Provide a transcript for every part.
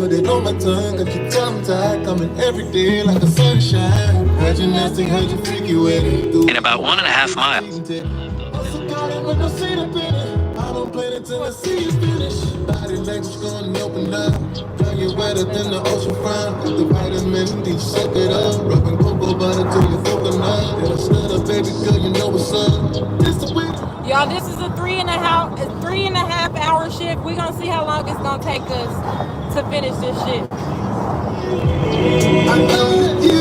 put it on my tongue, got you tongue-tied, coming every day like the sunshine. Heard you nasty, heard you freaky with it. In about 1.5 miles. I don't play it till I see you finish. Body language gonna open up. Girl, you're wetter than the ocean front. Got the vitamin D, soak it up. Rubbing cocoa butter till you coconut. It'll stutter, baby girl, you know what's up. This the way. Y'all, this is a 3.5 hour shift. We're gonna see how long it's gonna take us to finish this shit. I know you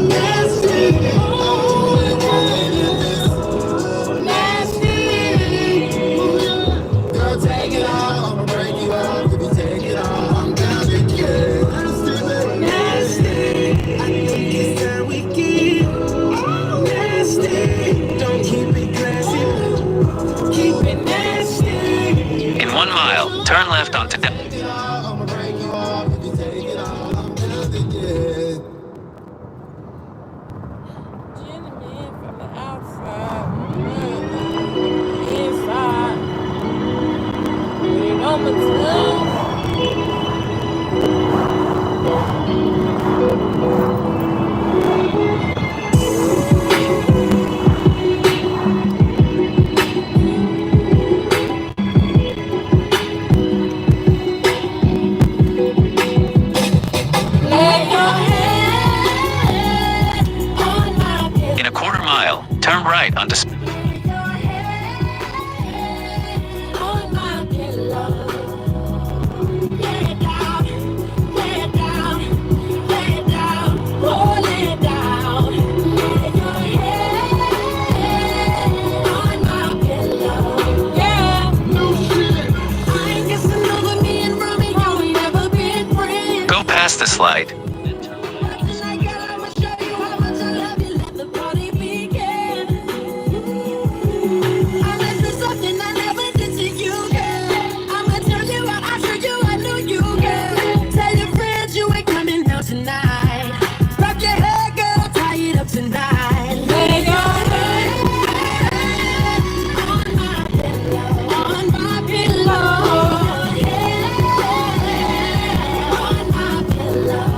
nasty. Take it all, I'ma break you off. If you take it all, I'm down to get nasty. I think it's time we get nasty. Don't keep it classy, keep it nasty. In 1 mile, turn left onto Take it all, I'ma break you off. If you take it all, I'm down to get. Gentleman from the outside, inside. Put it on my tongue. In a 1/4 mile, turn right onto Go past the slide.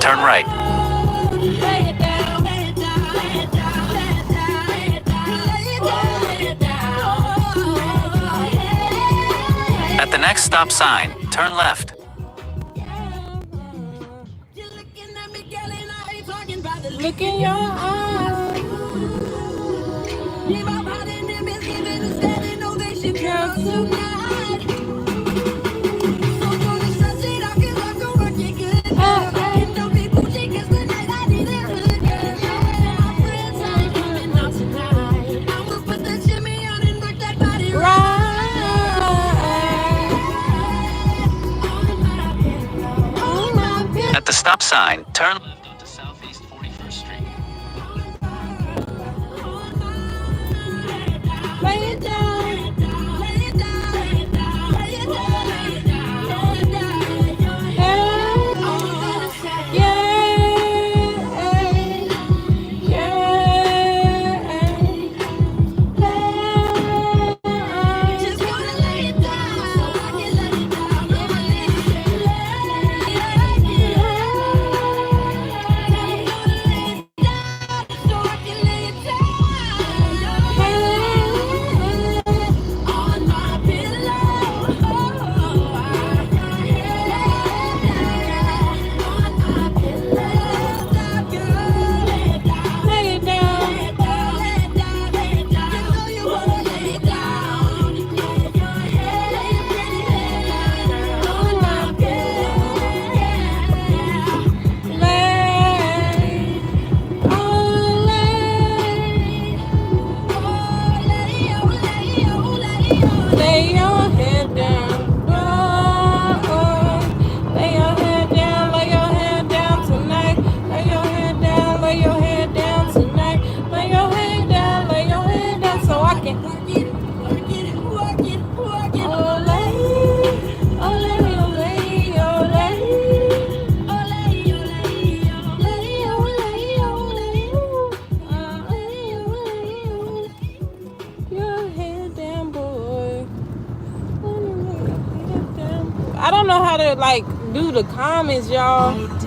Turn right. At the next stop sign, turn left. Look in your eyes. Girl, tonight. At the stop sign, turn left onto Southeast 41st Street. Lay it down. Lay it down. Lay it down. Lay it down. Lay it down. Lay it down. Just wanna lay it down so I can let it down. On my pillow. Lay it down. You know you wanna lay it down. On my pillow. Lay your head down. Lay your head down. Lay your head down tonight. Lay your head down. Lay your head down tonight. Lay your head down. Lay your head down so I can work it. Oh, lay. Your head down, boy. I don't know how to do the comments, y'all. Let's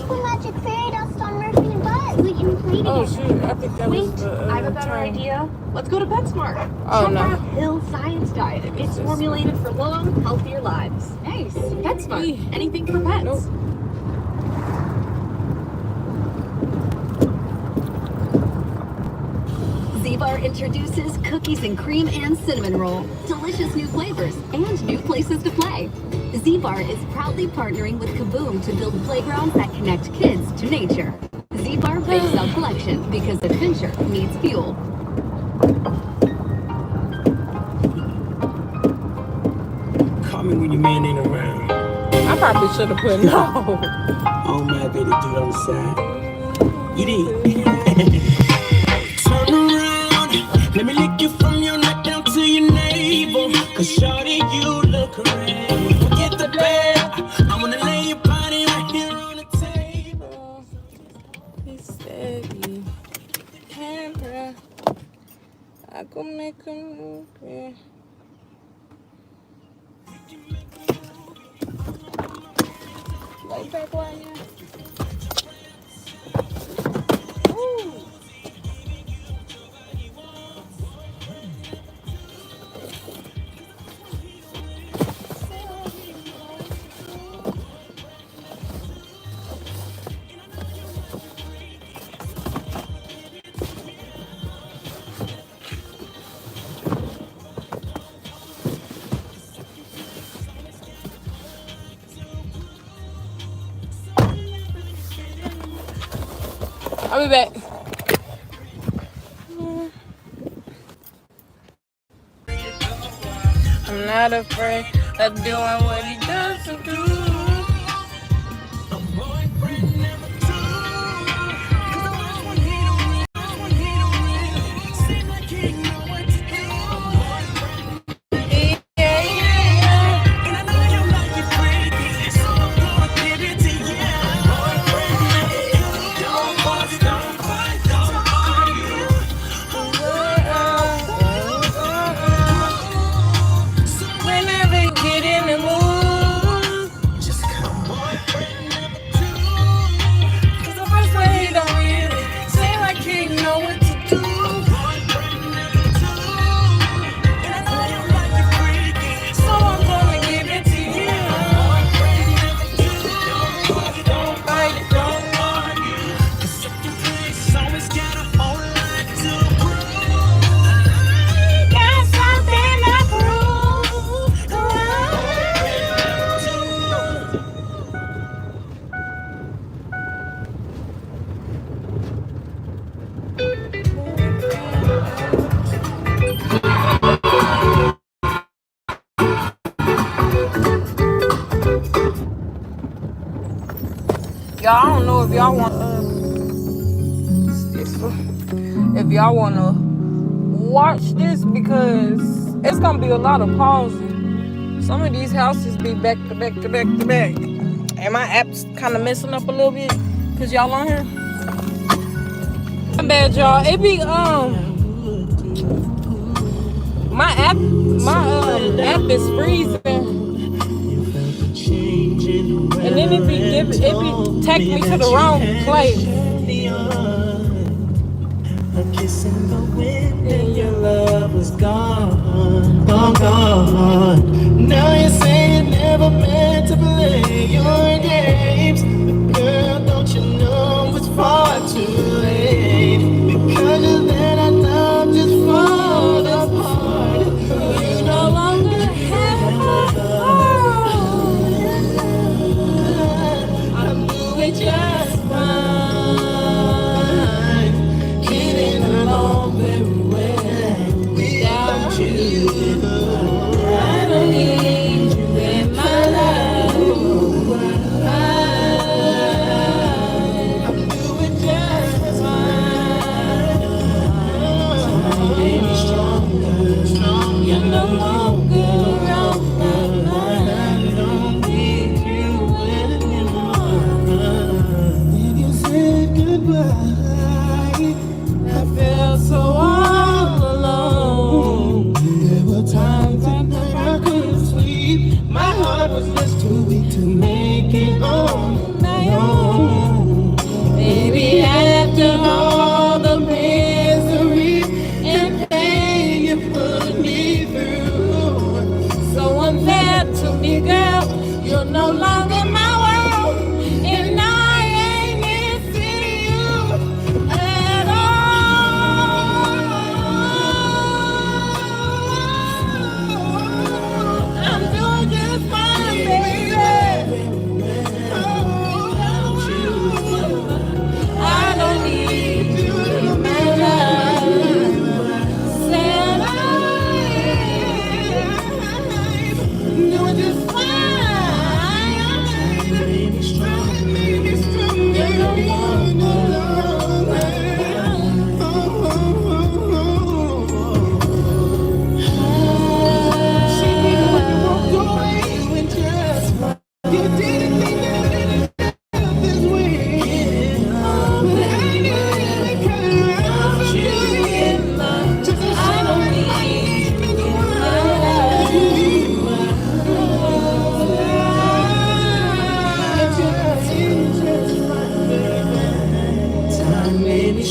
play Magic Fairy Dust on Murphy and Buzz. We can play together. Oh shoot, I think that was Wait, the I have a better term. idea. Let's go to PetSmart. Oh Check no. out Hill Science Diet. It's formulated for long, healthier lives. Nice. PetSmart. Anything for pets. Nope. Z-Bar introduces cookies and cream and cinnamon roll. Delicious new flavors and new places to play. Z-Bar is proudly partnering with Kaboom to build playgrounds that connect kids to nature. Z-Bar Bake Sale Collection, because adventure needs fuel. Call me when your man ain't around. I probably should have put no. Oh my baby, dude on the side. You did. Turn around, let me lick you from your neck down to your navel. Cause shawty, you look great. Forget the bed, I wanna lay your body right here on the table. He said you can't. I could make him. Lay back while you. I'll be back. I'm not afraid of doing what he doesn't do. Y'all, I don't know if y'all want if y'all want to watch this because it's gonna be a lot of pausing. Some of these houses be back to back to back to back, and my app's kind of messing up a little bit because y'all on here. My bad, y'all. It be my app is freezing. And then it be take me to the wrong place. A kiss in the wind and your love was gone, gone. Now you say you never meant to play your games, but girl, don't you know it's far too late? Because you let our love just fall apart. You no longer have my heart. Just fine, getting along very well without you. I don't need you in my life. I'm doing just fine. I'm getting stronger. You're no longer around my mind. I don't need you anymore. Goodbye. I felt so all alone. There were times at night I couldn't sleep. My heart was just too weak to make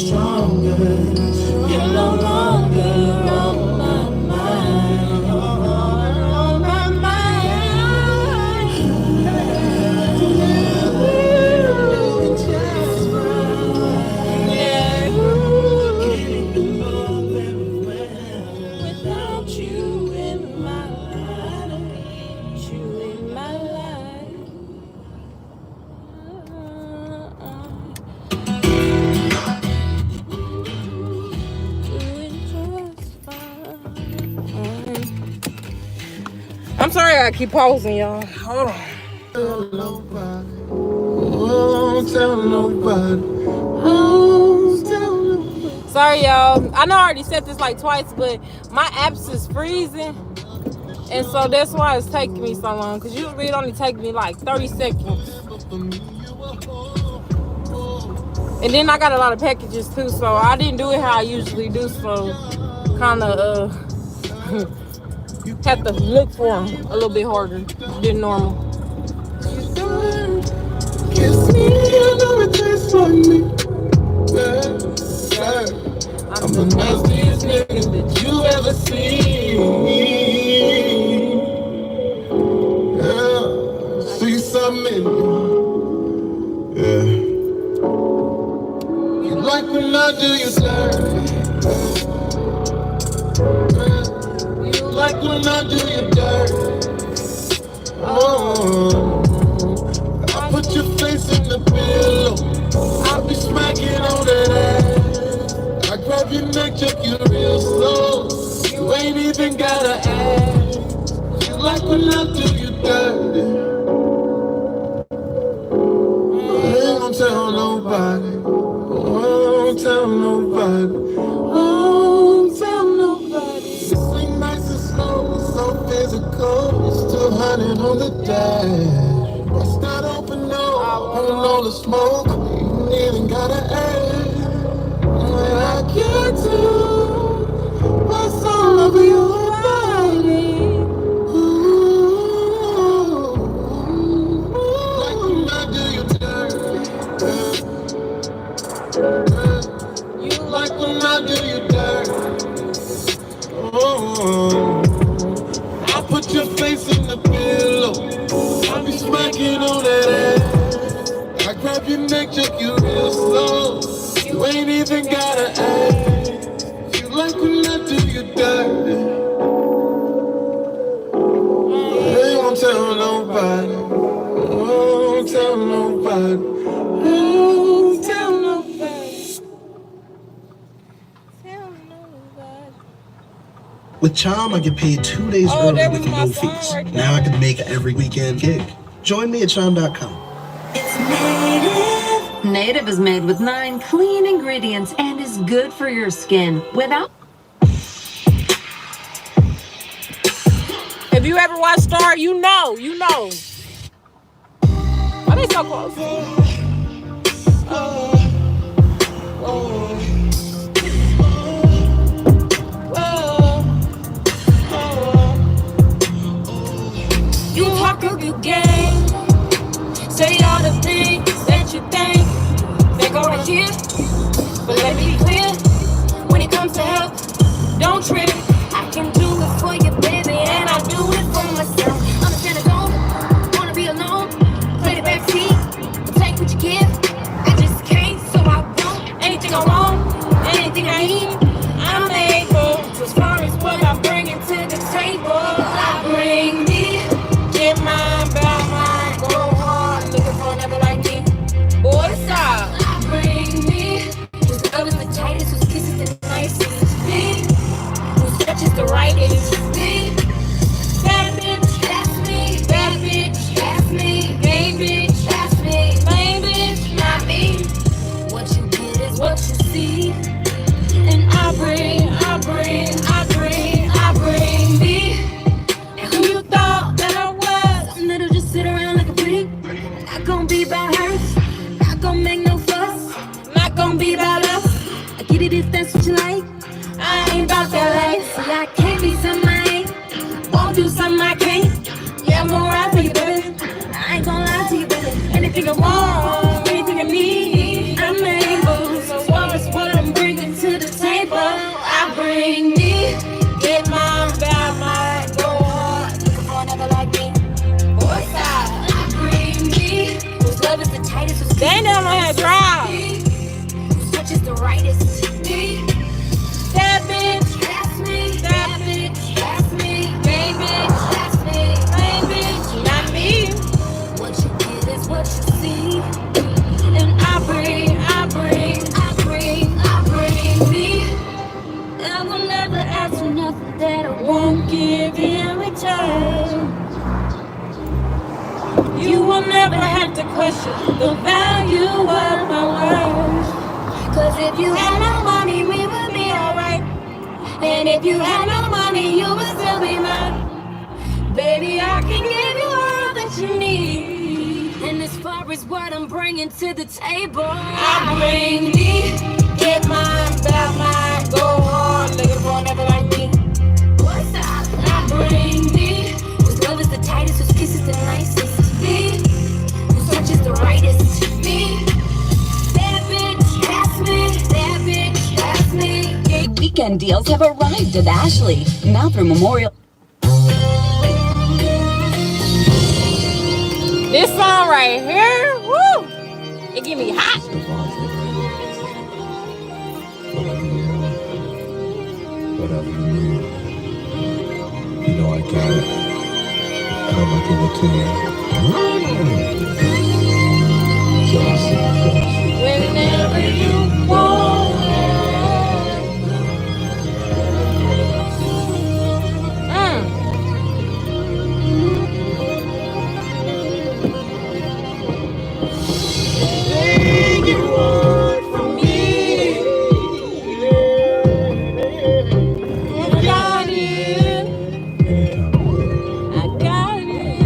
stronger. You're no longer on my mind. On my mind. Ooh, just fine. Yeah. Can't do more very well without you in my life. You in my life. I'm sorry I keep pausing, y'all. Hold on. Won't tell nobody. Won't tell nobody. Sorry, y'all. I know I already said this like twice, but my apps is freezing. And so that's why it's taking me so long. Because usually it only takes me like 30 seconds. And then I got a lot of packages too. So I didn't do it how I usually do. So kind of have to look for them a little bit harder than normal. Kiss me, you know it tastes like me. I'm the nastiest nigga that you ever seen. Yeah, see something in you. Yeah. You like when I do you dirty. You like when I do you dirty. Oh. I put your face in the pillow. I'll be smacking on that ass. I grab your neck, check you real slow. You ain't even gotta ask. You like when I do you dirty. I ain't gonna tell nobody. Won't tell nobody. Won't tell nobody. This ain't nice and slow, it's so physical. It's 200 on the dash. Bust not open no, on all the smoke. You ain't even gotta ask. When I get to what's all over your body. Ooh, like when I do you dirty. You like when I do you dirty. Oh, I put your face in the pillow. I'll be smacking on that ass. I grab your neck, check you real slow. You ain't even gotta ask. You like when I do you dirty. I ain't gonna tell nobody. Won't tell nobody. Won't tell nobody. With Chime, I get paid 2 days early with no fees. Now I can make every weekend gig. Join me at chime.com. It's Native. Native is made with 9 clean ingredients and is good for your skin without. If you ever watch Star, you know. Why they so close? You talk a good game. Say all the things that you think. They go right here. But let me be clear. When it comes to help, don't trip. I can do it for you, baby, and I do it for myself. Understand I don't wanna be alone. Play the backseat, take what you give. I just can't, so I won't. Anything I want, anything I need, I'm able. So as far as what I'm bringing to the table, I bring me. Get mine, buy mine, go hard, looking for another like me. Boy, stop. I bring me. Who's the others the tightest, whose kisses the nicest. Me. Who stretches the rightest. Me. Bad bitch, that's me. Bad bitch, that's me. Gay bitch, that's me. Lame bitch, not me. What you get is what you see. And I bring me. And who you thought that I was? Something that'll just sit around like a pretty. Not gonna be about hers. Not gonna make no fuss. Not gonna be about us. I get it if that's what you like. I ain't about that life. See, I can't be something I ain't. Won't do something I can't. Yeah, I'm gonna ride for you, baby. I ain't gonna lie to you, baby. Anything I want, anything I need, I'm able. So what is what I if you had no money, we would be alright. And if you had no money, you would still be mine. Baby, I can give you all that you need. And as far as what I'm bringing to the table, I bring me, get mine, about mine, go hard, niggas won't ever like me. What's up? I bring me, whose love is the tightest, whose kiss is the nicest. Me, whose touch is the rightest. Me, that bitch, that's me, that bitch, that's me. Big weekend deals have arrived at Ashley. Now through Memorial. This song right here, woo! It get me hot. Whatever you need, you know I got it. And I'ma give it to you. Just Whenever you want. Everything you want from me, I got it. I got it.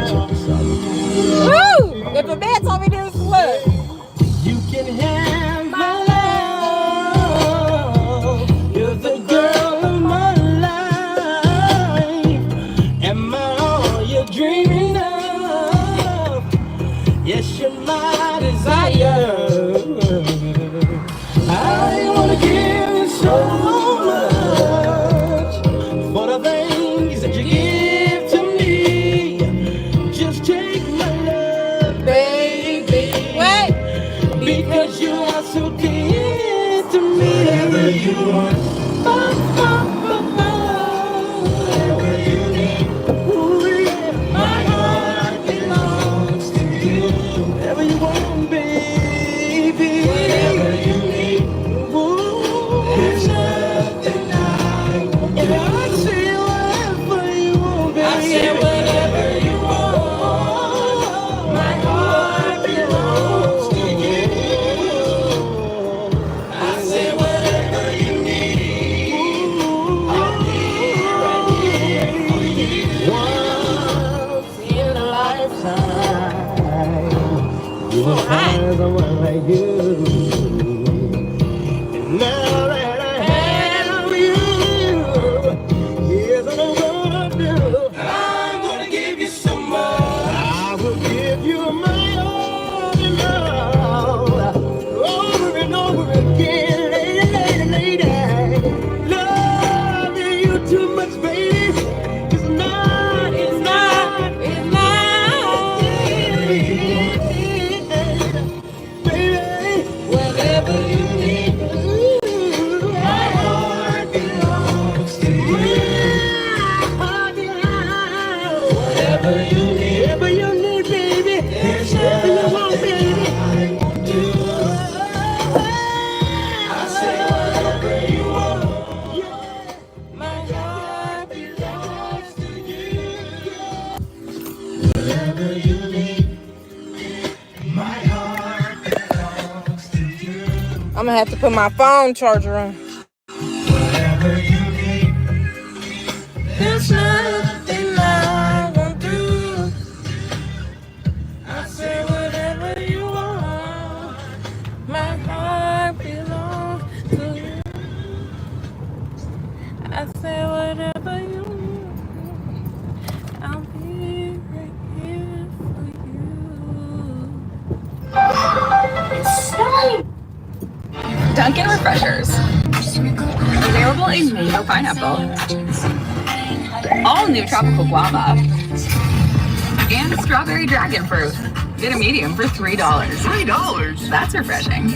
check this out. Woo! If a man told me this was you can have my love. You're the girl of my life. Am I all you're dreaming of? Yes, you're my desire. I wanna give you so much for the things that you give to me. Just take my love, baby. what? Because you are so dear to me. Whatever you want. Whatever you need. Ooh, yeah. My heart belongs to you. Whatever you want, baby. Whatever you need. Ooh, there's nothing I won't do. And I say whatever you want, baby. I say whatever you want. My heart belongs to you. I say whatever you need. I'll be right here for you. Once in a lifetime, you will find someone like you. And now that I have you, here's what I'm gonna do. I'm gonna give you some more. I will give you my all and all, over and over again, lady. Loving you too much, baby. It's not, baby. Whatever you need. Ooh, my heart belongs to you. My heart belongs. Whatever you need. Whatever you need, baby. There's nothing you want, baby. I won't do. I say whatever you want. Yeah. My heart belongs to you. Whatever you need. My heart belongs to you. I'm gonna have to put my phone charger on. Whatever you need. There's nothing I won't do. I say whatever you want. My heart belongs to you. I say whatever you want. I'll be right here for you. Dunkin' Refreshers. Available in mango pineapple. All new tropical guava. And strawberry dragon fruit. Get a medium for $3. $3? That's refreshing.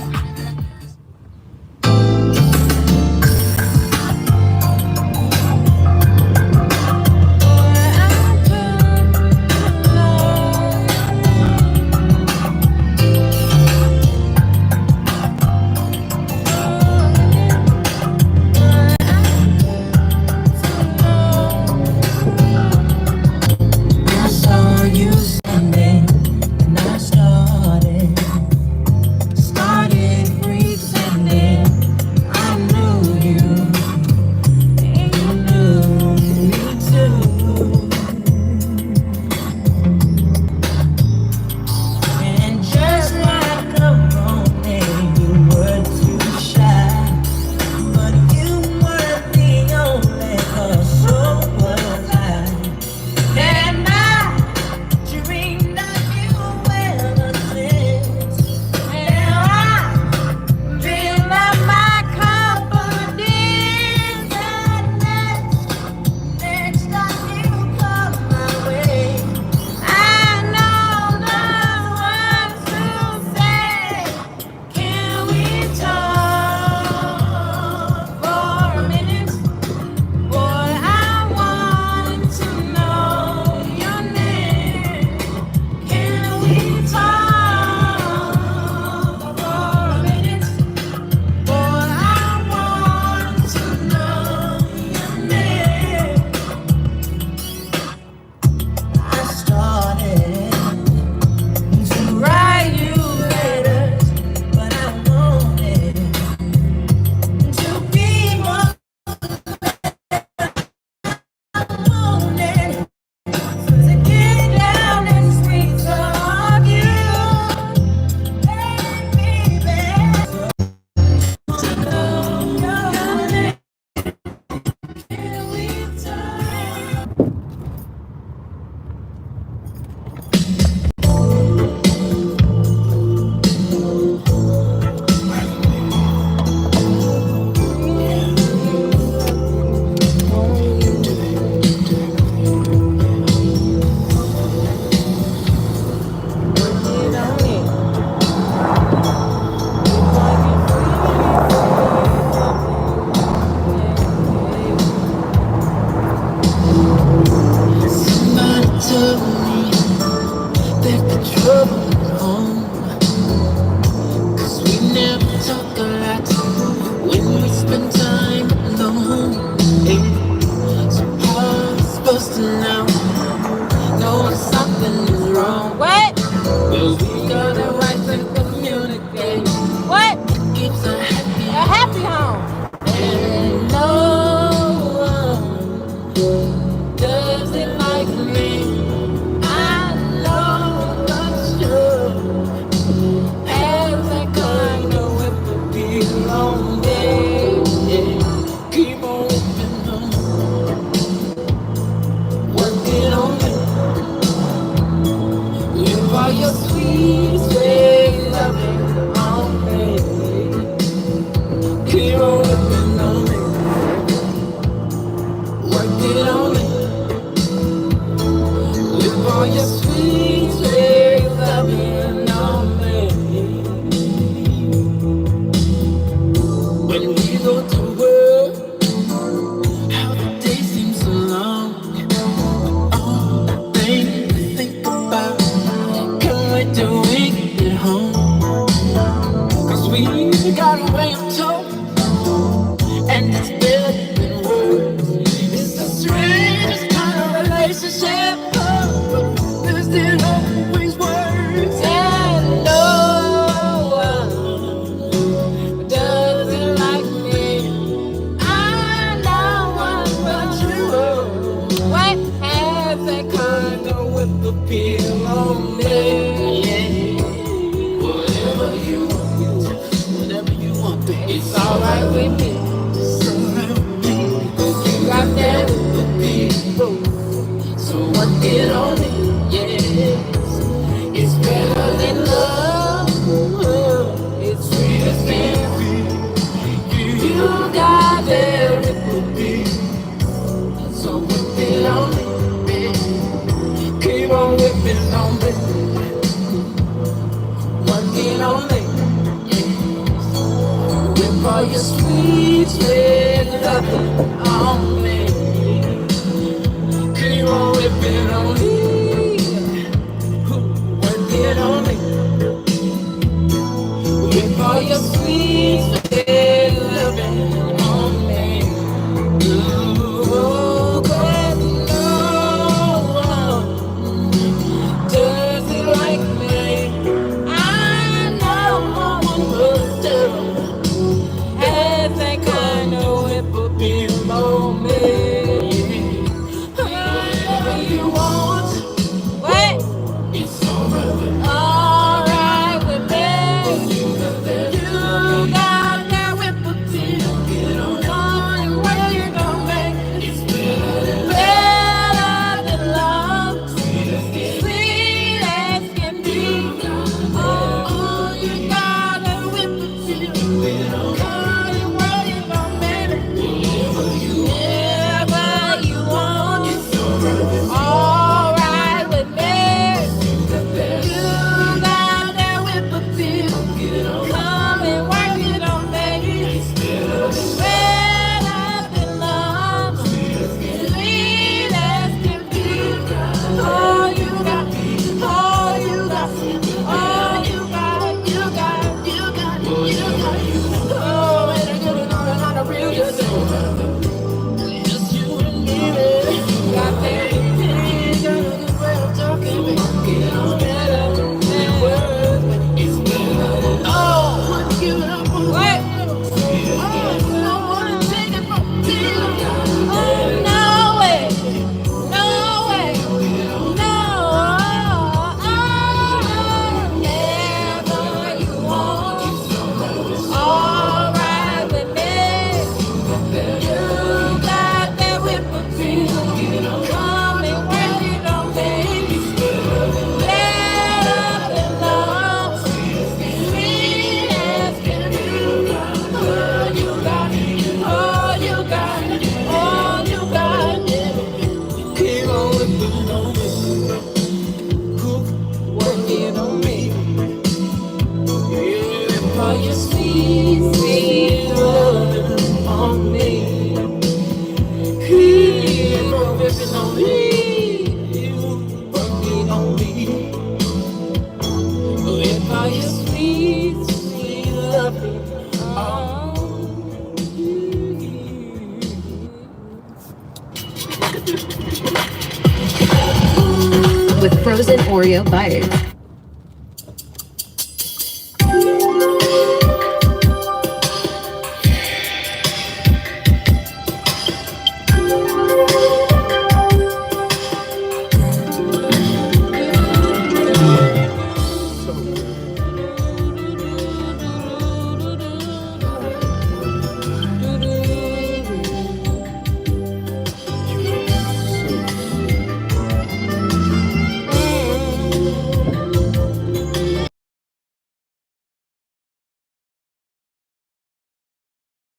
I saw you standing, and I started You got a way of talking, and it's better than words. It's the strangest kind of relationship. But there's still always words. And no one doesn't like me. I know one but you. What has that kind of whip appeal on me? Whatever you want, baby. It's alright with me. You got that whip appeal. So what get on it? Yeah. It's better than love. It's sweeter than you got that whip appeal. So whip it on me, baby. Keep on whipping on me. One get on me. Whip all your sweet, sweet loving on me. Keep on whipping on me. One get on me. Whip all your sweet, sweet loving on me. Ooh, but no one does it like me. I know one would do. Has that kind of whip appeal on me. Whatever you want. What? It's alright with me. You got that whip appeal. Come and where you gon' make it. It's better than love. Sweet as can be. Oh, you got that whip appeal. Come and where you gon' make it. Whatever you want. It's alright with me. You got that whip appeal. Come and work it on, baby. It's better than love. Sweet as can be. All you got, all you got, all you got, you got, you got, you got. Oh, and I give it on a real good day. Just you and me, baby. Got that thing, got a good way of talking, baby. It's better than words. It's better than oh, wouldn't give it up on what? Oh, I wanna take it from you. Oh, no way, no way, no. Whatever you want, alright with me. You got that whip appeal. Come and work it on, baby. Better than love. Sweet as can be. All you got, all you got, all you got. Keep on whipping on me. Work it on me. Yeah, all your sweet, sweet loving on me. Keep on whipping on me. You work it on me. With all your sweet, sweet loving on With frozen Oreo bites.